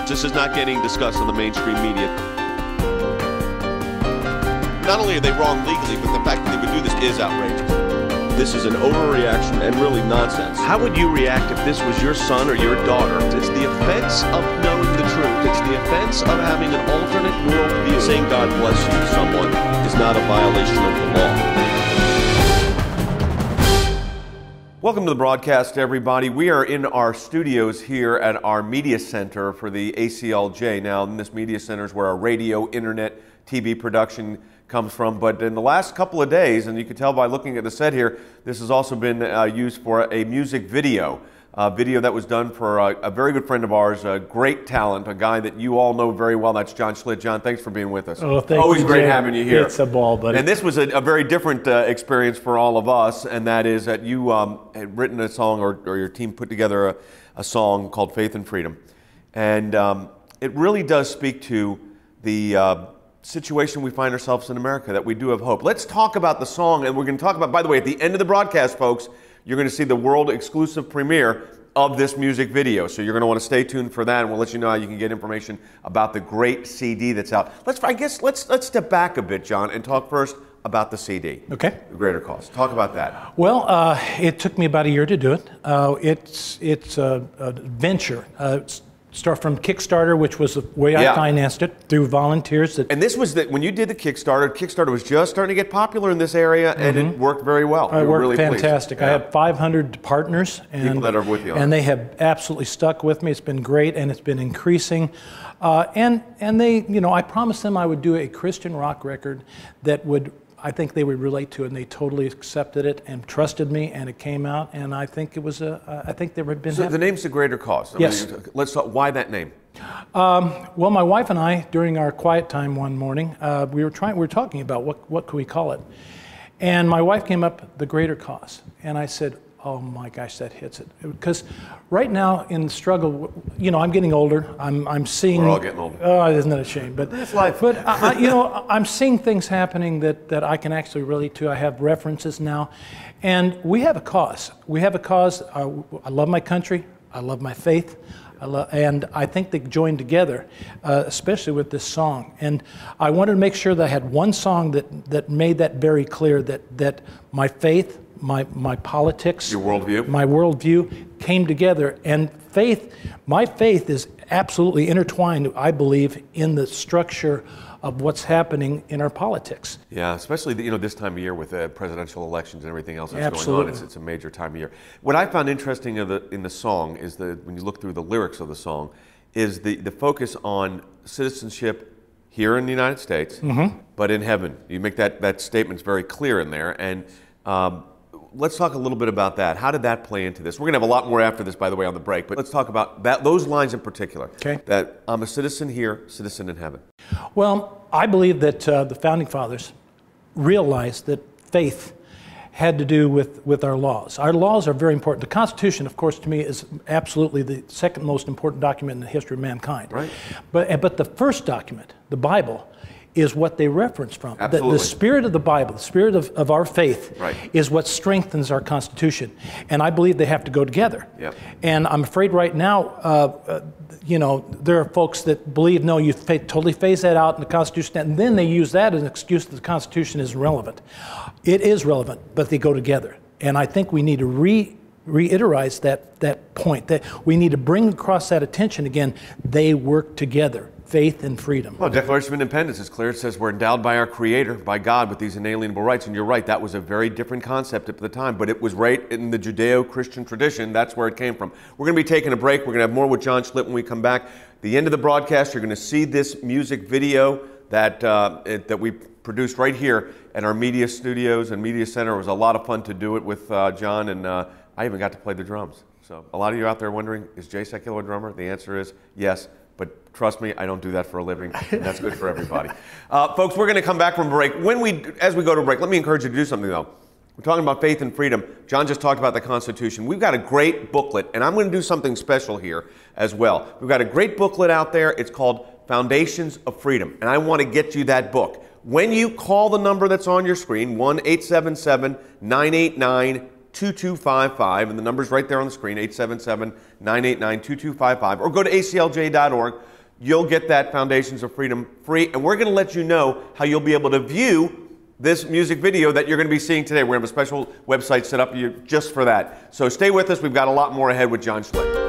This is not getting discussed on the mainstream media. Not only are they wrong legally, but the fact that they would do this is outrageous. This is an overreaction and really nonsense. How would you react if this was your son or your daughter? It's the offense of knowing the truth. It's the offense of having an alternate worldview. Saying God bless you to someone is not a violation of the law. Welcome to the broadcast, everybody. We are in our studios here at our media center for the ACLJ. Now, in this media center is where our radio, internet, TV production comes from, but in the last couple of days, and you can tell by looking at the set here, this has also been used for a music video. A video that was done for a very good friend of ours, a great talent, a guy that you all know very well. That's John Schlitt. John, thanks for being with us. Oh, thank you. Always great having you here. It's a ball, buddy. And this was a very different experience for all of us, and that is that you had written a song, or your team put together a song called Faith and Freedom. And it really does speak to the situation we find ourselves in America, that we do have hope. Let's talk about the song, and we're going to talk about, by the way, at the end of the broadcast, folks, you're going to see the world exclusive premiere of this music video. So you're going to want to stay tuned for that, and we'll let you know how you can get information about the great CD that's out. Let's step back a bit, John, and talk first about the CD. Okay. The Greater Cause. Talk about that. Well, it took me about a year to do it. It's a venture. Start from Kickstarter, which was the way I financed it, through volunteers. And this was when you did the Kickstarter was just starting to get popular in this area, and it worked very well. It worked really fantastic. Yeah. I have 500 partners, and people that are with you, and they have absolutely stuck with me. It's been great, and it's been increasing. And they, I promised them I would do a Christian rock record that I think they would relate to, and they totally accepted it and trusted me, and it came out, and I think it was I think they would have been happy. The name's The Greater Cause. Yes. Let's talk, why that name? Well, my wife and I, during our quiet time one morning, we were talking about what could we call it, and my wife came up, The Greater Cause, and I said, oh my gosh, that hits it. Because right now in the struggle, I'm getting older. I'm seeing. We're all getting older. Oh, isn't that a shame? But that's life. But I'm seeing things happening that I can actually relate to. I have references now, and we have a cause. We have a cause. I love my country. I love my faith. And I think they joined together, especially with this song. And I wanted to make sure that I had one song that made that very clear, that my faith, my politics, your worldview, my worldview came together, and my faith is absolutely intertwined, I believe, in the structure of what's happening in our politics. Yeah, especially this time of year with presidential elections and everything else that's Absolutely. going on. It's a major time of year. What I found interesting in the song is when you look through the lyrics of the song, is the focus on citizenship here in the United States, but in heaven. You make that statement's very clear in there, and let's talk a little bit about that. How did that play into this? We're going to have a lot more after this, by the way, on the break, but let's talk about those lines in particular. Okay. That I'm a citizen here, citizen in heaven. Well, I believe that the Founding Fathers realized that faith had to do with our laws. Our laws are very important. The Constitution, of course, to me, is absolutely the second most important document in the history of mankind. Right. But the first document, the Bible, is what they reference from. Absolutely. The spirit of the Bible, the spirit of our faith, right, is what strengthens our Constitution. And I believe they have to go together. Yep. And I'm afraid right now, there are folks that believe, no, you totally phase that out in the Constitution, and then they use that as an excuse that the Constitution is irrelevant. It is relevant, but they go together. And I think we need to reiterate that point, that we need to bring across that attention again. They work together. Faith and freedom. Well, Declaration of Independence is clear. It says we're endowed by our Creator, by God, with these inalienable rights. And you're right, that was a very different concept at the time, but it was right in the Judeo-Christian tradition. That's where it came from. We're going to be taking a break. We're going to have more with John Schlitt when we come back. At the end of the broadcast, you're going to see this music video that we produced right here at our media studios and media center. It was a lot of fun to do it with John, and I even got to play the drums. So a lot of you out there wondering, is Jay Sekulow a drummer? The answer is yes. But trust me, I don't do that for a living, and that's good for everybody. Folks, we're going to come back from break. As we go to break, let me encourage you to do something, though. We're talking about faith and freedom. John just talked about the Constitution. We've got a great booklet, and I'm going to do something special here as well. We've got a great booklet out there. It's called Foundations of Freedom, and I want to get you that book. When you call the number that's on your screen, 1-877-989-2255, and the number's right there on the screen, 877-989-2255, or go to aclj.org, you'll get that Foundations of Freedom free, and we're going to let you know how you'll be able to view this music video that you're going to be seeing today. We're going to have a special website set up just for that. So stay with us. We've got a lot more ahead with John Schlitt.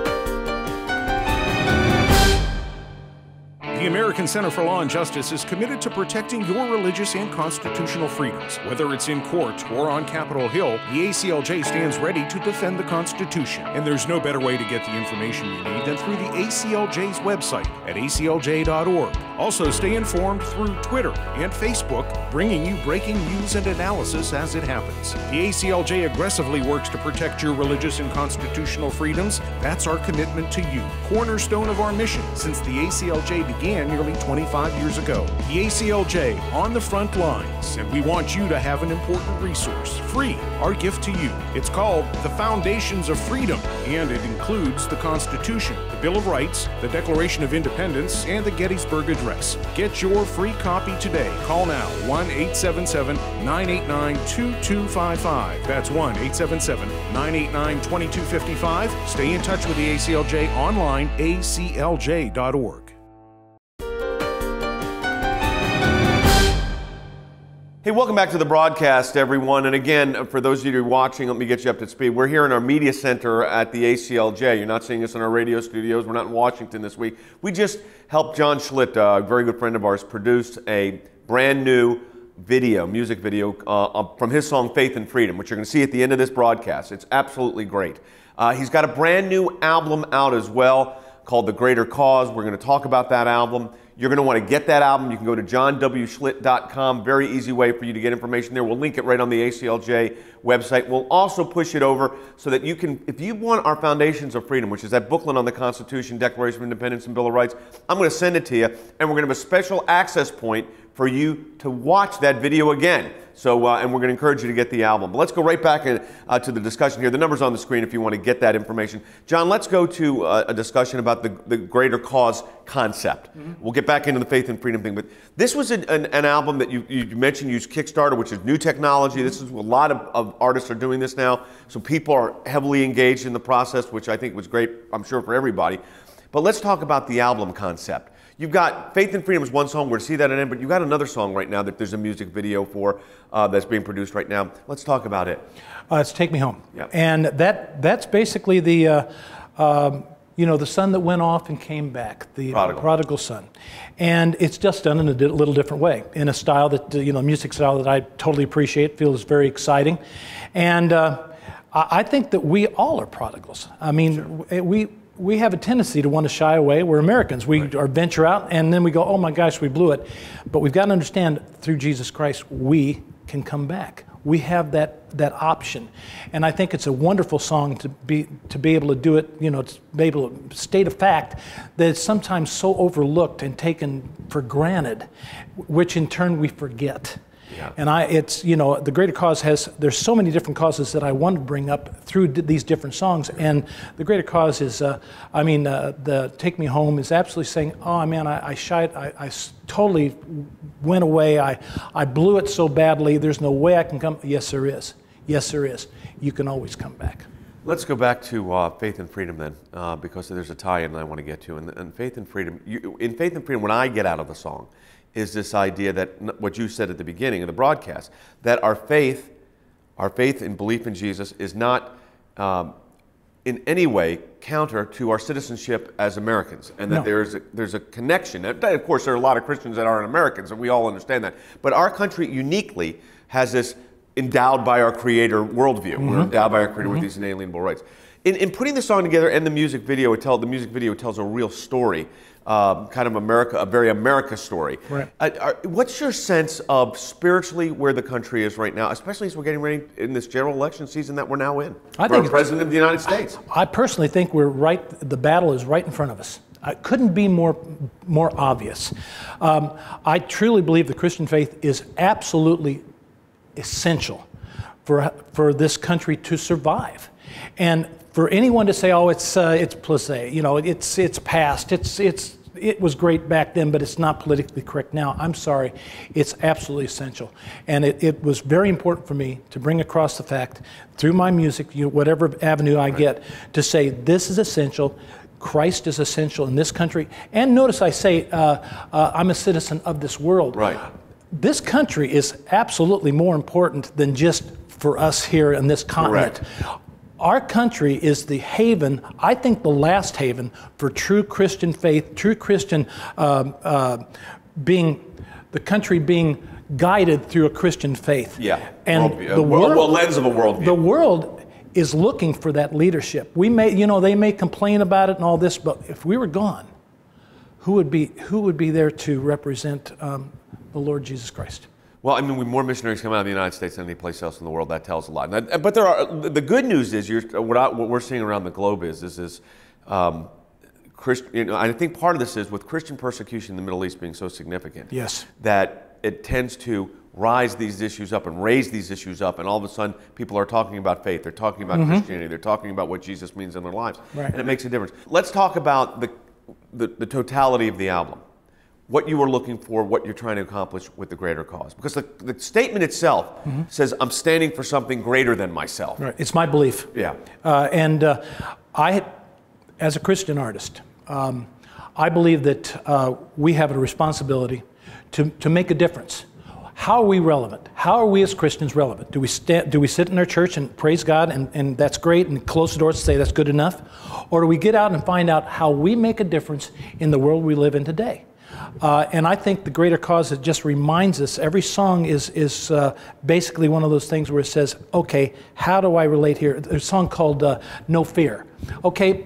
The American Center for Law and Justice is committed to protecting your religious and constitutional freedoms. Whether it's in court or on Capitol Hill, the ACLJ stands ready to defend the Constitution. And there's no better way to get the information you need than through the ACLJ's website at aclj.org. Also, stay informed through Twitter and Facebook, bringing you breaking news and analysis as it happens. The ACLJ aggressively works to protect your religious and constitutional freedoms. That's our commitment to you, cornerstone of our mission since the ACLJ began nearly 25 years ago. The ACLJ on the front lines, and we want you to have an important resource, free, our gift to you. It's called the Foundations of Freedom, and it includes the Constitution, the Bill of Rights, the Declaration of Independence, and the Gettysburg Address. Get your free copy today. Call now, 1-877-989-2255. That's 1-877-989-2255. Stay in touch with the ACLJ online, aclj.org. Hey, welcome back to the broadcast, everyone. And again, for those of you who are watching, let me get you up to speed. We're here in our media center at the ACLJ. You're not seeing us in our radio studios. We're not in Washington this week. We just helped John Schlitt, a very good friend of ours, produce a brand new video, music video, from his song Faith and Freedom, which you're going to see at the end of this broadcast. It's absolutely great. He's got a brand new album out as well called The Greater Cause. We're going to talk about that album. You're going to want to get that album. You can go to johnwschlitt.com. Very easy way for you to get information there. We'll link it right on the ACLJ website. We'll also push it over so that you can, if you want our Foundations of Freedom, which is that booklet on the Constitution, Declaration of Independence, and Bill of Rights, I'm going to send it to you, and we're going to have a special access point for you to watch that video again. So, and we're going to encourage you to get the album. But let's go right back to the discussion here. The number's on the screen if you want to get that information. John, let's go to a discussion about the Greater Cause concept. We'll get back into the Faith and Freedom thing. But this was an album that you mentioned used Kickstarter, which is new technology. This is a lot of artists are doing this now. So people are heavily engaged in the process, which I think was great, I'm sure, for everybody. But let's talk about the album concept. You've got Faith and Freedom is one song. We're going to see that at the end, but you've got another song right now that there's a music video for that's being produced right now. Let's talk about it. It's Take Me Home. Yep. And that's basically the, the son that went off and came back, the prodigal son. And it's just done in a little different way, in a style that, music style that I totally appreciate, feels very exciting. And I think that we all are prodigals. I mean, sure. We have a tendency to want to shy away. We're Americans. We venture out and then we go, oh my gosh, we blew it. But we've got to understand, through Jesus Christ, we can come back. We have that option. And I think it's a wonderful song to be able to do it, to be able to state a fact that is sometimes so overlooked and taken for granted, which in turn we forget. Yeah. And the Greater Cause there's so many different causes that I want to bring up through these different songs. And the Greater Cause is, the Take Me Home is absolutely saying, oh man, I totally went away. I blew it so badly. There's no way I can come. Yes, there is. Yes, there is. You can always come back. Let's go back to Faith and Freedom then, because there's a tie-in that I want to get to. And Faith and Freedom, in Faith and Freedom, what I get out of the song is this idea that what you said at the beginning of the broadcast, that our faith and belief in Jesus is not in any way counter to our citizenship as Americans, and that there's a connection. Of course, there are a lot of Christians that aren't Americans, and we all understand that. But our country uniquely has this endowed by our Creator worldview. We're endowed by our Creator with these inalienable rights. In putting the song together and the music video, the music video tells a real story. Kind of a very America story. Right. What's your sense of spiritually where the country is right now, especially as we're getting ready in this general election season that we're now in? I think President of the United States. I personally think we're right. The battle is right in front of us. It couldn't be more obvious. I truly believe the Christian faith is absolutely essential for this country to survive. And for anyone to say, oh, it's passé, it's past, it was great back then, but it's not politically correct now. I'm sorry, it's absolutely essential. And it was very important for me to bring across the fact, through my music, whatever avenue I get, to say this is essential. Christ is essential in this country. And notice I say I'm a citizen of this world. Right. This country is absolutely more important than just for us here in this continent. Correct. Our country is the haven, I think the last haven for true Christian faith, true Christian the country being guided through a Christian faith. Yeah. And the world, lens of a worldview. The world is looking for that leadership. We may, they may complain about it and all this, but if we were gone, who would be there to represent the Lord Jesus Christ? Well, I mean, when more missionaries come out of the United States than any place else in the world, that tells a lot. But the good news is, what we're seeing around the globe is I think part of this is with Christian persecution in the Middle East being so significant. Yes. That it tends to rise these issues up and raise these issues up, and all of a sudden people are talking about faith, they're talking about Christianity, they're talking about what Jesus means in their lives, right. And it makes a difference. Let's talk about the totality of the album. What you were looking for, what you're trying to accomplish with the greater cause. Because the statement itself says, I'm standing for something greater than myself. Right. It's my belief. Yeah. I, as a Christian artist, I believe that we have a responsibility to make a difference. How are we relevant? How are we as Christians relevant? Do we sit in our church and praise God and that's great and close the doors and say that's good enough? Or do we get out and find out how we make a difference in the world we live in today? And I think the greater cause, it just reminds us, every song is basically one of those things where it says, okay, how do I relate here? There's a song called No Fear. Okay,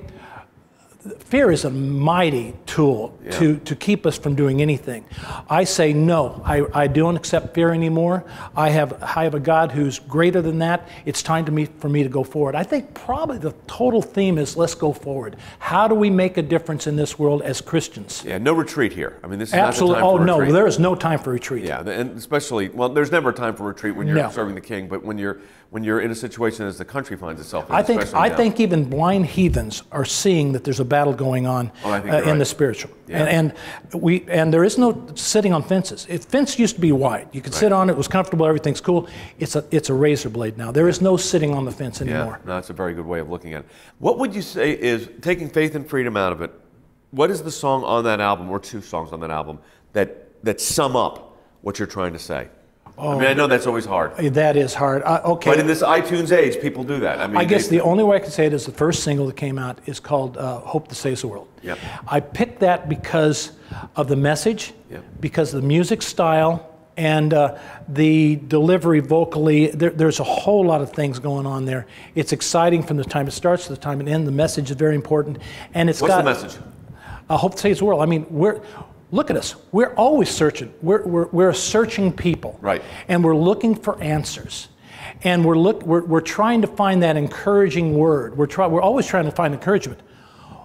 fear is a mighty tool to keep us from doing anything. I say no, I don't accept fear anymore. I have a God who's greater than that. It's time for me to go forward. I think probably the total theme is let's go forward. How do we make a difference in this world as Christians? Yeah, no retreat here. I mean, this is absolutely. Not the time for retreat. No, there is no time for retreat. Yeah, and especially, well, there's never a time for retreat when you're serving the King, but when you're in a situation as the country finds itself in, I think even blind heathens are seeing that there's a battle going on in the spiritual. Yeah. And there is no sitting on fences. Fence used to be wide. You could sit on it, it was comfortable, everything's cool. It's a razor blade now. There is no sitting on the fence anymore. Yeah, no, that's a very good way of looking at it. What would you say is, taking faith and freedom out of it, what is the song on that album, or two songs on that album, that sum up what you're trying to say? I mean, I know that's always hard. That is hard. Okay. But in this iTunes age, people do that. I mean, I guess the only way I can say it is the first single that came out is called Hope That Saves the World. Yep. I picked that because of the message, because of the music style, and the delivery vocally. There's a whole lot of things going on there. It's exciting from the time it starts to the time it ends. The message is very important. And it's What's the message? Hope That Saves the World. I mean, look at us. We're always searching. We're a searching people. Right. And we're looking for answers. And we're trying to find that encouraging word. We're always trying to find encouragement.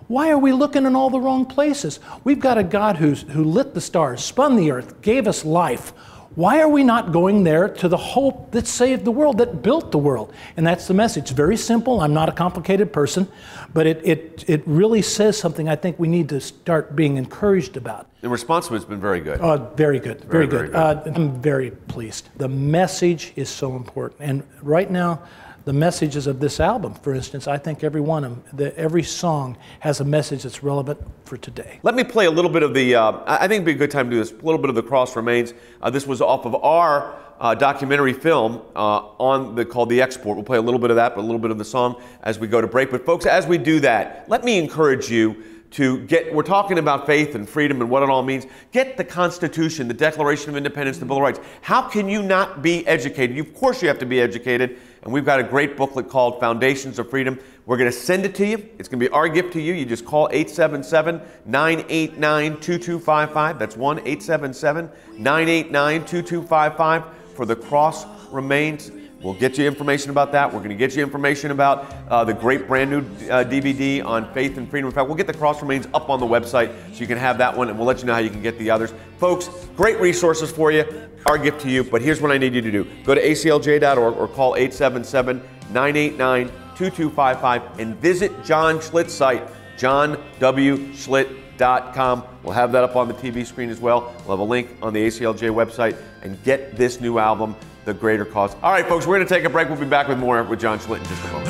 Why are we looking in all the wrong places? We've got a God who lit the stars, spun the earth, gave us life. Why are we not going there to the hope that saved the world, that built the world? And that's the message. It's very simple. I'm not a complicated person, but it really says something I think we need to start being encouraged about. The response has been very good. Very good. Very good. Very good. I'm very pleased. The message is so important. And right now, the messages of this album, for instance, I think every one of them, every song has a message that's relevant for today. Let me play a little bit of the, I think it'd be a good time to do this, a little bit of The Cross Remains. This was off of our documentary film called The Export. We'll play a little bit of that, but a little bit of the song as we go to break. But folks, as we do that, let me encourage you to we're talking about faith and freedom and what it all means. Get the Constitution, the Declaration of Independence, the Bill of Rights. How can you not be educated? Of course you have to be educated. And we've got a great booklet called Foundations of Freedom. We're going to send it to you. It's going to be our gift to you. You just call 877-989-2255. That's 1-877-989-2255 for The Cross Remains. We'll get you information about that. We're going to get you information about the great brand new DVD on faith and freedom. In fact, we'll get The Cross Remains up on the website so you can have that one, and we'll let you know how you can get the others. Folks, great resources for you. Our gift to you, but here's what I need you to do. Go to aclj.org or call 877-989-2255 and visit John Schlitt's site, johnwschlitt.com. We'll have that up on the TV screen as well. We'll have a link on the ACLJ website, and get this new album, The Greater Cause. All right, folks, we're going to take a break. We'll be back with more with John Schlitt in just a moment.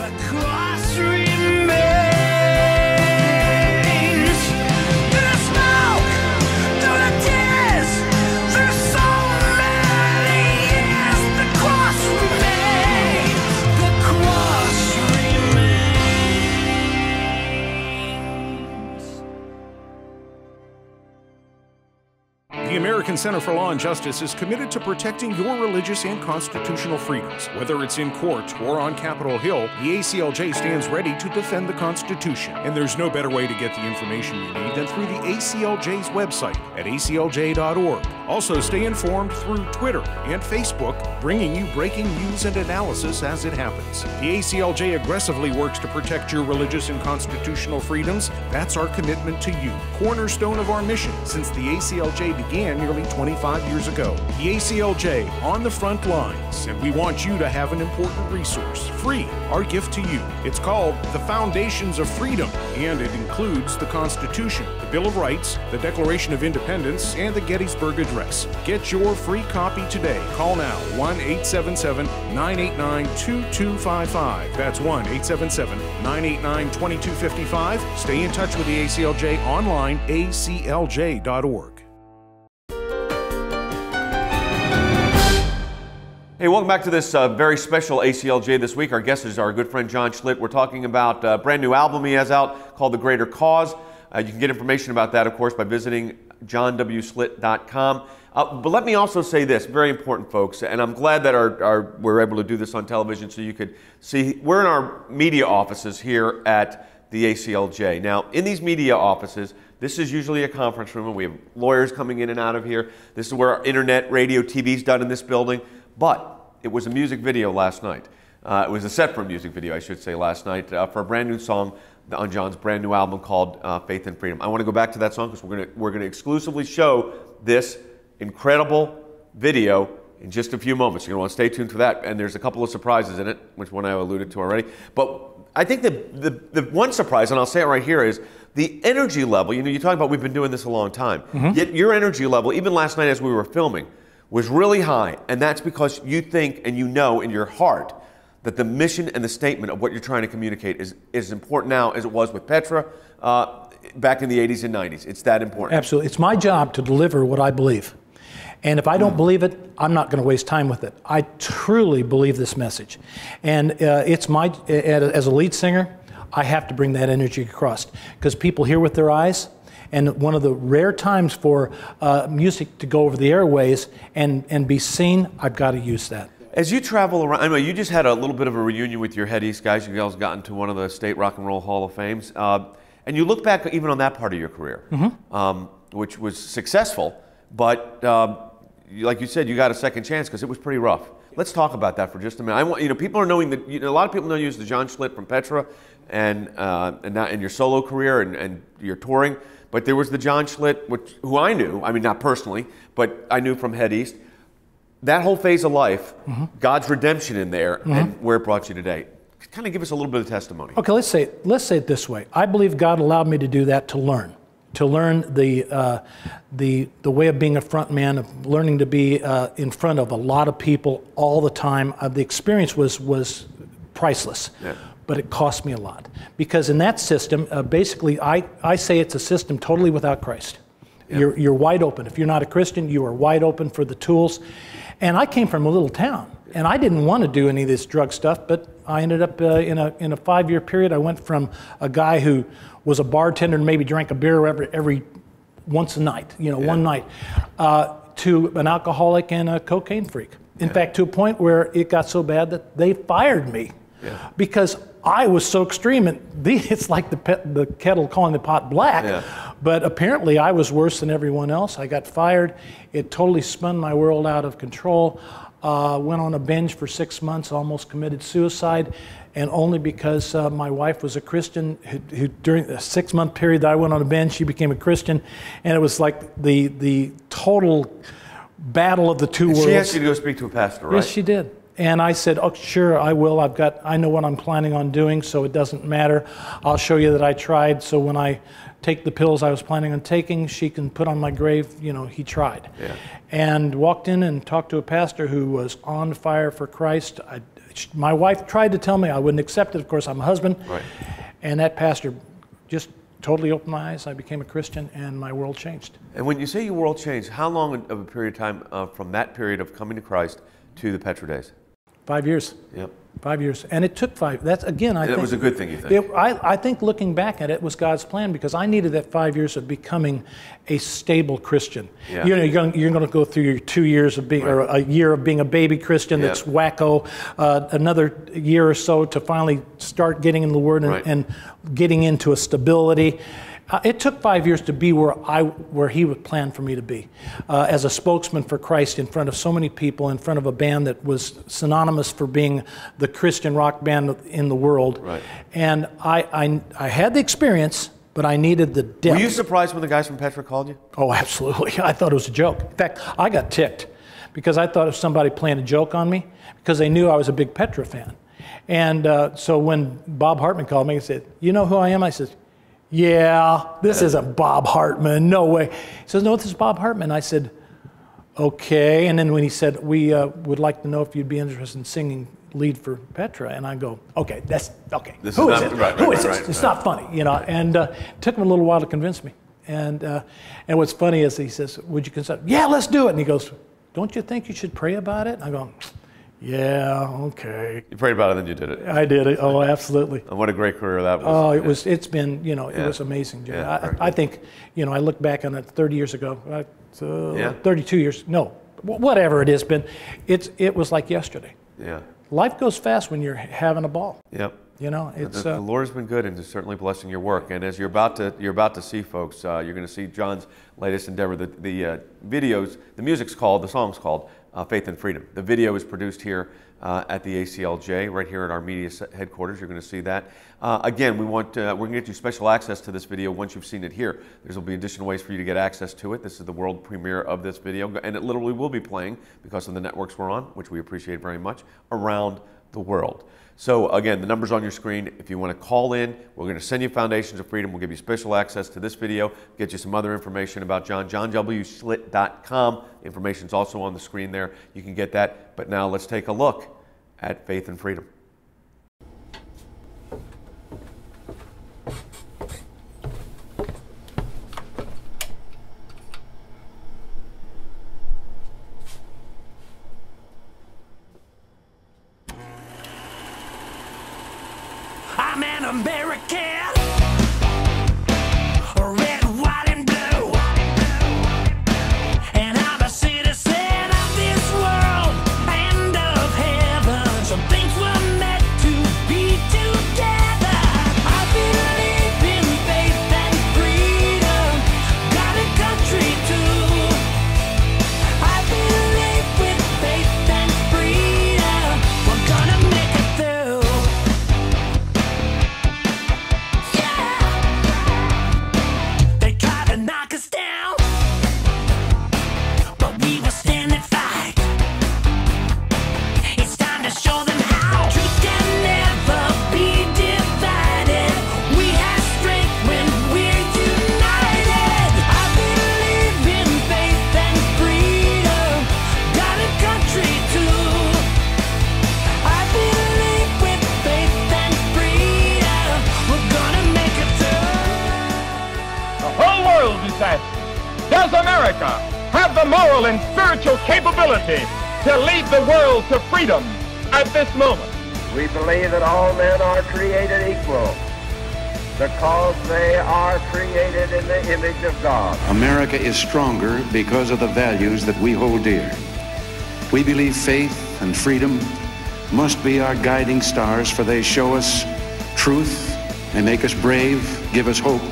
American Center for Law and Justice is committed to protecting your religious and constitutional freedoms. Whether it's in court or on Capitol Hill, the ACLJ stands ready to defend the Constitution. And there's no better way to get the information you need than through the ACLJ's website at aclj.org. Also, stay informed through Twitter and Facebook, bringing you breaking news and analysis as it happens. The ACLJ aggressively works to protect your religious and constitutional freedoms. That's our commitment to you, cornerstone of our mission since the ACLJ began nearly 25 years ago. The ACLJ on the front lines, and we want you to have an important resource, free, our gift to you. It's called The Foundations of Freedom, and it includes the Constitution, the Bill of Rights, the Declaration of Independence, and the Gettysburg Address. Get your free copy today. Call now, 1-877-989-2255. That's 1-877-989-2255. Stay in touch with the ACLJ online, aclj.org. Hey, welcome back to this very special ACLJ this week. Our guest is our good friend John Schlitt. We're talking about a brand new album he has out called The Greater Cause. You can get information about that, of course, by visiting johnwschlitt.com. But let me also say this, very important, folks, and I'm glad that we're able to do this on television so you could see. We're in our media offices here at the ACLJ. Now, in these media offices, this is usually a conference room, and we have lawyers coming in and out of here. This is where our internet, radio, TV is done in this building. But it was a music video last night. It was a set for a music video, I should say, last night for a brand new song on John's brand new album called Faith and Freedom. I want to go back to that song because we're going to exclusively show this incredible video in just a few moments. You're going to want to stay tuned for that. And there's a couple of surprises in it, which one I alluded to already. But I think the one surprise, and I'll say it right here, is the energy level. You know, you talk about we've been doing this a long time. Yet your energy level, even last night as we were filming, was really high, and that's because you think and you know in your heart that the mission and the statement of what you're trying to communicate is as important now as it was with Petra back in the 80s and 90s. It's that important. Absolutely. It's my job to deliver what I believe. And if I don't believe it, I'm not going to waste time with it. I truly believe this message. And it's my, as a lead singer, I have to bring that energy across because people hear with their eyes. And one of the rare times for music to go over the airways and be seen, I've got to use that. As you travel around, I know you just had a little bit of a reunion with your Head East guys. You guys got into one of the state rock and roll Hall of Fames. And you look back even on that part of your career, which was successful, but like you said, you got a second chance because it was pretty rough. Let's talk about that for just a minute. I want, people are knowing that, a lot of people know you as the John Schlitt from Petra and not in your solo career and your touring. But there was the John Schlitt, who I knew, I mean, not personally, but I knew from Head East. That whole phase of life, God's redemption in there, and where it brought you today. Kind of give us a little bit of testimony. Okay, let's say it this way. I believe God allowed me to do that to learn the way of being a front man, of learning to be in front of a lot of people all the time. The experience was priceless. Yeah. But it cost me a lot. Because in that system, basically, I say it's a system totally without Christ. Yeah. You're wide open. If you're not a Christian, you are wide open for the tools. And I came from a little town, and I didn't want to do any of this drug stuff, but I ended up in a 5-year period. I went from a guy who was a bartender and maybe drank a beer every once a night, one night, to an alcoholic and a cocaine freak. In fact, to a point where it got so bad that they fired me. Yeah. Because I was so extreme, and it's like the kettle calling the pot black. Yeah. But apparently I was worse than everyone else. I got fired. It totally spun my world out of control. Went on a binge for 6 months, almost committed suicide, and only because my wife was a Christian, who during the 6-month period that I went on a binge, she became a Christian, and it was like the total battle of the two worlds. She asked you to go speak to a pastor, right? Yes, she did. And I said, oh, sure, I will. I know what I'm planning on doing, so it doesn't matter. I'll show you that I tried. So when I take the pills I was planning on taking, she can put on my grave, he tried. Yeah. And walked in and talked to a pastor who was on fire for Christ. My wife tried to tell me I wouldn't accept it. Of course, I'm a husband. Right. And that pastor just totally opened my eyes. I became a Christian, and my world changed. And when you say your world changed, how long of a period of time from that period of coming to Christ to the Petra days? 5 years. Yep. 5 years, and it took 5. That's again, I think it was a good thing, you think? I think looking back at it, was God's plan, because I needed that 5 years of becoming a stable Christian. Yeah. You know, you're going to go through your 2 years of being, or a year of being a baby Christian that's wacko, another year or so to finally start getting in the Word and getting into a stability. It took 5 years to be where He would plan for me to be, as a spokesman for Christ in front of so many people, in front of a band that was synonymous for being the Christian rock band in the world. Right. And I had the experience, but I needed the depth. Were you surprised when the guys from Petra called you? Oh, absolutely. I thought it was a joke. In fact, I got ticked because I thought it was somebody playing a joke on me, because they knew I was a big Petra fan. And so when Bob Hartman called me and said, "You know who I am?" I said, "Yeah, this isn't Bob Hartman, no way." He says, "No, this is Bob Hartman." I said, "Okay." And then when he said, "We would like to know if you'd be interested in singing lead for Petra," and I go, "Okay, that's okay. Who is it? Who is this? It's not funny, you know." And it took him a little while to convince me. And what's funny is he says, "Would you consider?" "Yeah, let's do it." And he goes, "Don't you think you should pray about it?" And I go, "Yeah, okay." You prayed about it, and then you did it. I did it. Oh, absolutely. And what a great career that was. Oh, it's been, you know, it was amazing, Jay. I think, you know, I look back on it 30 years ago, 32 years, no, whatever it has been, it was like yesterday. Yeah. Life goes fast when you're having a ball. Yep. You know, it's the Lord has been good and is certainly blessing your work. And as you're about to see, folks, you're going to see John's latest endeavor. The videos, the music's called, the song's called Faith and Freedom. The video is produced here at the ACLJ, right here at our media headquarters. You're going to see that. Again, we're going to get you special access to this video once you've seen it here. There'll be additional ways for you to get access to it. This is the world premiere of this video, and it literally will be playing because of the networks we're on, which we appreciate very much, around the world. So again, the number's on your screen. If you want to call in, we're going to send you Foundations of Freedom. We'll give you special access to this video, get you some other information about John, johnwschlitt.com. Information's also on the screen there. You can get that. But now let's take a look at Faith and Freedom. I'm an American, red, white, and blue, and I'm a citizen of this world and of heaven. Some things were meant to be together. I believe in faith and freedom, got a country too. I believe with faith and freedom, we're gonna make it through. Does America have the moral and spiritual capability to lead the world to freedom at this moment? We believe that all men are created equal because they are created in the image of God. America is stronger because of the values that we hold dear. We believe faith and freedom must be our guiding stars, for they show us truth, they make us brave, give us hope,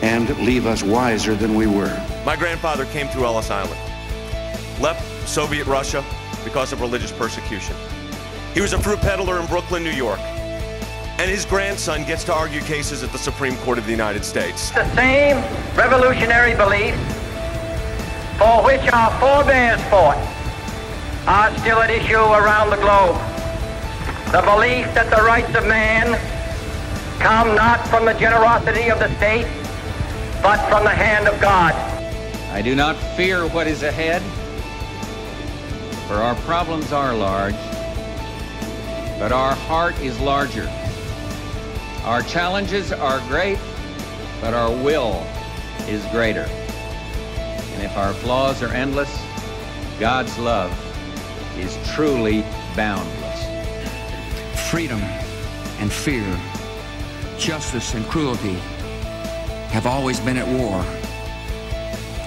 and leave us wiser than we were. My grandfather came through Ellis Island, left Soviet Russia because of religious persecution. He was a fruit peddler in Brooklyn, New York, and his grandson gets to argue cases at the Supreme Court of the United States. The same revolutionary beliefs for which our forebears fought are still at issue around the globe. The belief that the rights of man come not from the generosity of the state, but from the hand of God. I do not fear what is ahead, for our problems are large, but our heart is larger. Our challenges are great, but our will is greater. And if our flaws are endless, God's love is truly boundless. freedom and fear, justice and cruelty have always been at war,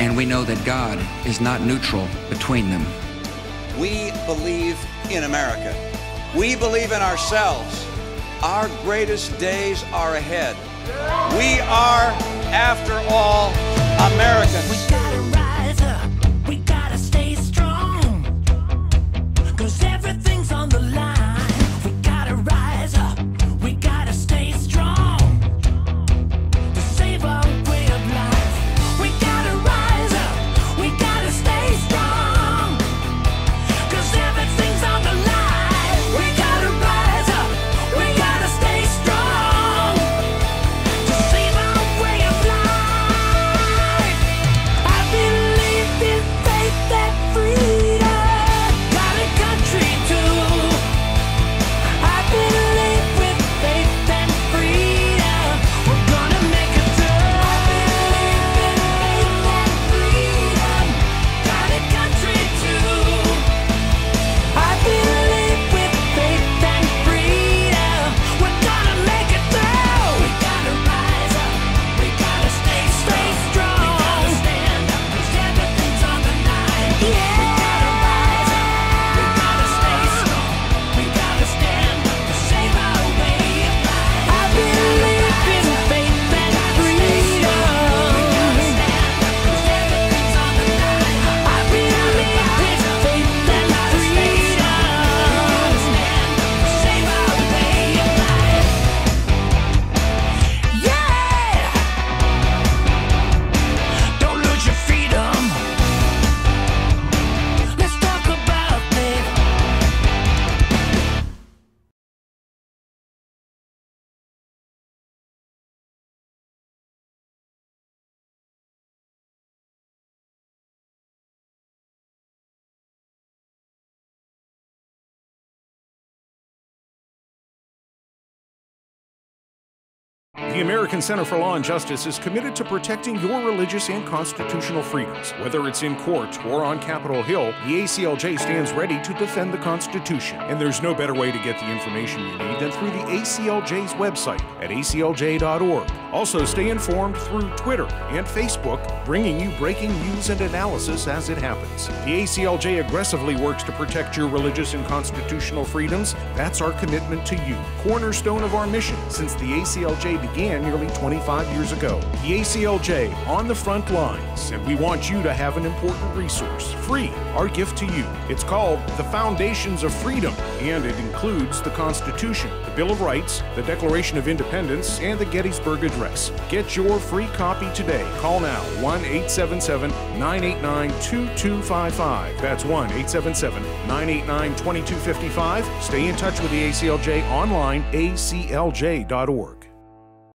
and we know that God is not neutral between them. We believe in America. We believe in ourselves. Our greatest days are ahead. We are, after all, Americans. We gotta rise up, we gotta stay strong, 'cause everything's on the line. We gotta rise up, we gotta stay strong, to save our way of life. We gotta rise up, we gotta stay strong, 'cause everything's on the line. We gotta rise up, we gotta stay strong, to save our way of life. I believe in faith and freedom, got a country too. I believe with faith and freedom, we're gonna make it through. I believe in faith and freedom, got a country too. I believe with faith and freedom, we're gonna make it through. We gotta rise up, we gotta stay strong. We gotta stand up, 'cause everything's on the line. Yeah. We gotta rise up, we gotta stay strong. We gotta stand up to save our way of life. I believe in faith and freedom. We gotta stand up, 'cause everything's on the line. I believe in faith and freedom. Stand up to save our way of life. Yeah. Don't lose your freedom. Let's talk about it. The American Center for Law and Justice is committed to protecting your religious and constitutional freedoms. Whether it's in court or on Capitol Hill, the ACLJ stands ready to defend the Constitution. And there's no better way to get the information you need than through the ACLJ's website at aclj.org. Also, stay informed through Twitter and Facebook, bringing you breaking news and analysis as it happens. The ACLJ aggressively works to protect your religious and constitutional freedoms. That's our commitment to you, cornerstone of our mission since the ACLJ began nearly 25 years ago. The ACLJ on the front lines, and we want you to have an important resource, free, our gift to you. It's called The Foundations of Freedom, and it includes the Constitution, the Bill of Rights, the Declaration of Independence, and the Gettysburg Address. Get your free copy today. Call now, 1-877-989-2255. That's 1-877-989-2255. Stay in touch with the ACLJ online, aclj.org.